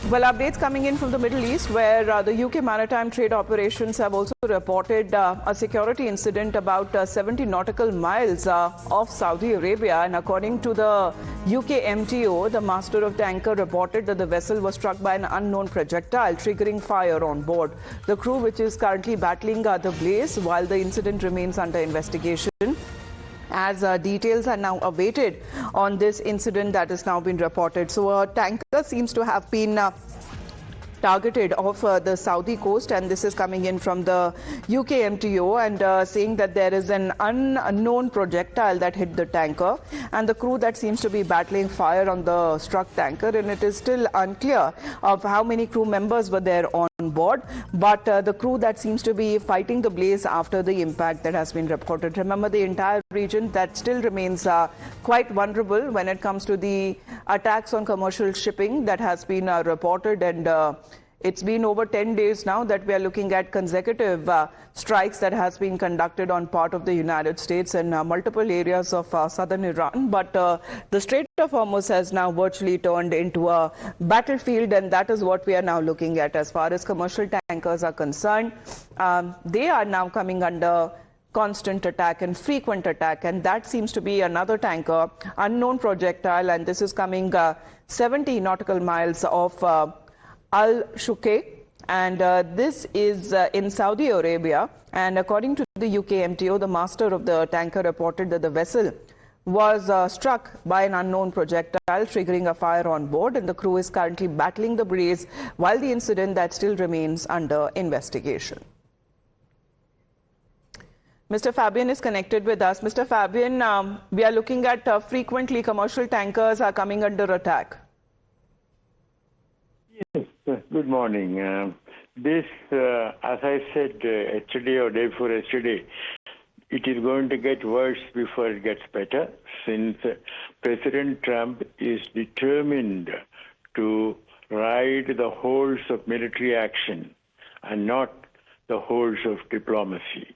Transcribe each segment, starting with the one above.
Well, updates coming in from the Middle East, where the UK Maritime Trade Operations have also reported a security incident about 70 nautical miles off Saudi Arabia. And according to the UKMTO, the master of tanker reported that the vessel was struck by an unknown projectile, triggering fire on board. The crew, which is currently battling the blaze, while the incident remains under investigation, as details are now awaited on this incident that has now been reported. So a tanker seems to have been targeted off the Saudi coast, and this is coming in from the UKMTO and saying that there is an unknown projectile that hit the tanker and the crew that seems to be battling fire on the struck tanker, and it is still unclear of how many crew members were there on board, but the crew that seems to be fighting the blaze after the impact that has been reported. Remember, the entire region that still remains quite vulnerable when it comes to the attacks on commercial shipping that has been reported, and it's been over 10 days now that we are looking at consecutive strikes that has been conducted on part of the United States and multiple areas of southern Iran. But the Strait of Hormuz has now virtually turned into a battlefield, and that is what we are now looking at as far as commercial tankers are concerned. They are now coming under constant attack and frequent attack, and that seems to be another tanker, unknown projectile, and this is coming 70 nautical miles off Al-Shuqayq, and this is in Saudi Arabia. And according to the UKMTO, the master of the tanker reported that the vessel was struck by an unknown projectile, triggering a fire on board, and the crew is currently battling the blaze, while the incident that still remains under investigation. Mr. Fabian is connected with us. Mr. Fabian, we are looking at frequently commercial tankers are coming under attack. Yes, good morning. As I said yesterday or day before yesterday, it is going to get worse before it gets better, since President Trump is determined to ride the horse of military action and not the horse of diplomacy.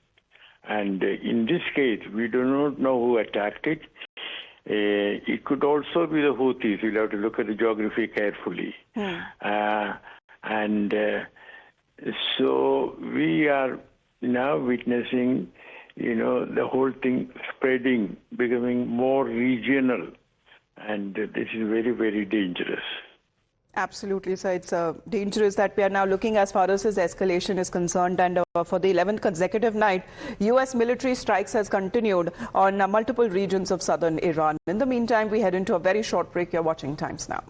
And in this case, we do not know who attacked it. It could also be the Houthis. We'll have to look at the geography carefully. So we are now witnessing, the whole thing spreading, becoming more regional. And this is very, very dangerous. Absolutely, sir. It's dangerous that we are now looking as far as this escalation is concerned. And for the 11th consecutive night, U.S. military strikes has continued on multiple regions of southern Iran. In the meantime, we head into a very short break. You're watching Times Now.